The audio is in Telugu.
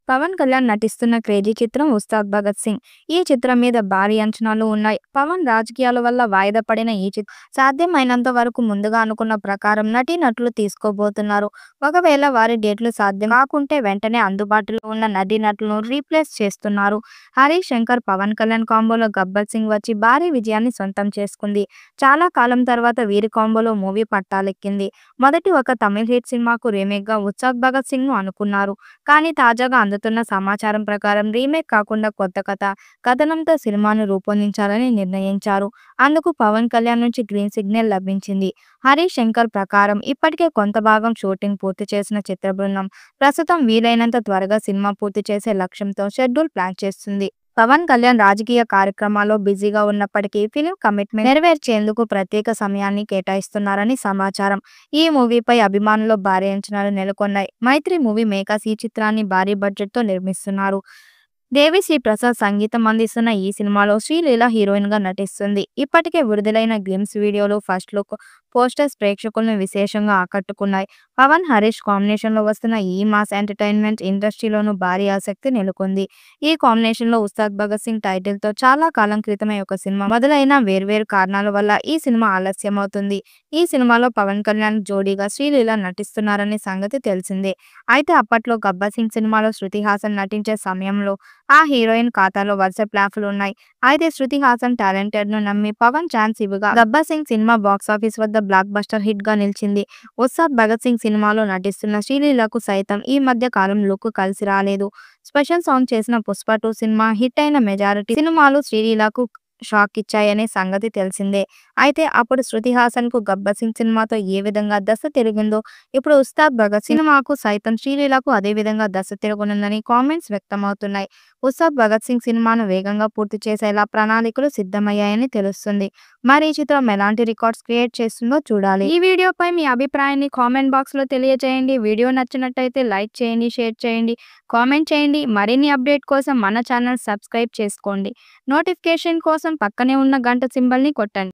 పవన్ కళ్యాణ్ నటిస్తున్న క్రేజీ చిత్రం ఉస్తాద్ భగత్ సింగ్. ఈ చిత్రం మీద భారీ అంచనాలు ఉన్నాయి. పవన్ రాజకీయాల వల్ల వాయిదా పడిన ఈ చిత్రం సాధ్యమైనంత వరకు ముందుగా అనుకున్న ప్రకారం నటీనటులు తీసుకోబోతున్నారు. ఒకవేళ వారి డేట్లు సాధ్యం కాకుంటే వెంటనే అందుబాటులో ఉన్న నటీనటులను రీప్లేస్ చేస్తున్నారు. హరీష్ శంకర్ పవన్ కళ్యాణ్ కాంబోలో గబ్బర్ సింగ్ వచ్చి భారీ విజయాన్ని సొంతం చేసుకుంది. చాలా కాలం తర్వాత వీరి కాంబోలో మూవీ పట్టాలెక్కింది. మొదటి ఒక తమిళ హిట్ సినిమాకు రీమేక్ గా ఉస్తాద్ భగత్ సింగ్ ను అనుకున్నారు. కానీ తాజాగా అందుతున్న సమాచారం ప్రకారం రీమేక్ కాకుండా కొత్త కథనంతో సినిమాను రూపొందించాలని నిర్ణయించారు. అందుకు పవన్ కళ్యాణ్ నుంచి గ్రీన్ సిగ్నల్ లభించింది. హరీష్ శంకర్ ప్రకారం ఇప్పటికే కొంత భాగం షూటింగ్ పూర్తి చేసిన చిత్ర బృందం ప్రస్తుతం వీలైనంత త్వరగా సినిమా పూర్తి చేసే లక్ష్యంతో షెడ్యూల్ ప్లాన్ చేస్తుంది. పవన్ కళ్యాణ్ రాజకీయ కార్యక్రమాల్లో బిజీగా ఉన్నప్పటికీ ఫిల్మ్ కమిట్మెంట్ నెరవేర్చేందుకు ప్రత్యేక సమయాన్ని కేటాయిస్తున్నారని సమాచారం. ఈ మూవీపై అభిమానుల్లో భారీ అంచనాలు నెలకొన్నాయి. మైత్రి మూవీ మేకర్స్ ఈ చిత్రాన్ని భారీ బడ్జెట్ తో నిర్మిస్తున్నారు. దేవిశ్రీ ప్రసాద్ సంగీతం అందిస్తున్న ఈ సినిమాలో శ్రీలీల హీరోయిన్ గా నటిస్తుంది. ఇప్పటికే విడుదలైన గ్లిమ్స్ వీడియోలు, ఫస్ట్ లుక్ పోస్టర్స్ ప్రేక్షకులను విశేషంగా ఆకట్టుకున్నాయి. పవన్ హరీష్ కాంబినేషన్ లో వస్తున్న ఈ మాస్ ఎంటర్టైన్మెంట్ ఇండస్ట్రీలోనూ భారీ ఆసక్తి నెలకొంది. ఈ కాంబినేషన్ లో ఉస్తాద్ భగత్ సింగ్ టైటిల్ తో చాలా కాలం క్రితమే ఒక సినిమా మొదలైన వేర్వేరు కారణాల వల్ల ఈ సినిమా ఆలస్యమవుతుంది. ఈ సినిమాలో పవన్ కళ్యాణ్ జోడీగా శ్రీలీల నటిస్తున్నారనే సంగతి తెలిసిందే. అయితే అప్పట్లో గబ్బర్ సింగ్ సినిమాలో శృతి హాసన్ నటించే సమయంలో ఆ హీరోయిన్ ఖాతాలో వరుస ఫ్లాపులు ఉన్నాయి. అయితే శృతి హాసన్ టాలెంటెడ్ ను నమ్మి పవన్ ఛాన్స్ ఇవ్వగా గబ్బర్ సింగ్ సినిమా బాక్సాఫీస్ వద్ద బ్లాక్ బస్టర్ హిట్ గా నిలిచింది. ఉస్తాద్ భగత్ సింగ్ సినిమాలో నటిస్తున్న శ్రీలీలకు సైతం ఈ మధ్య కాలం లుక్ కలిసి రాలేదు. స్పెషల్ సాంగ్ చేసిన పుష్ప 2 సినిమా హిట్ అయిన మెజారిటీ సినిమాలు శ్రీలీలకు షాక్ ఇచ్చాయనే సంగతి తెలిసిందే. అయితే అప్పుడు శృతి హాసన్ కు గబ్బర్ సింగ్ సినిమాతో ఏ విధంగా దశ తిరిగిందో ఇప్పుడు ఉస్తాద్ భగత్ సినిమాకు సైతం శ్రీలీలకు అదే విధంగా దశ తిరగనుందని కామెంట్స్ వ్యక్తమవుతున్నాయి. ఉస్తాద్ భగత్ సింగ్ సినిమాను వేగంగా పూర్తి చేసేలా ప్రణాళికలు సిద్ధమయ్యాయని తెలుస్తుంది. మరి ఈ చిత్రం ఎలాంటి రికార్డ్స్ క్రియేట్ చేస్తుందో చూడాలి. ఈ వీడియోపై మీ అభిప్రాయాన్ని కామెంట్ బాక్స్ లో తెలియజేయండి. వీడియో నచ్చినట్టయితే లైక్ చేయండి, షేర్ చేయండి, కామెంట్ చేయండి. మరిన్ని అప్డేట్ కోసం మన ఛానల్ సబ్స్క్రైబ్ చేసుకోండి. నోటిఫికేషన్ కోసం పక్కనే ఉన్న గంట సింబల్ ని కొట్టండి.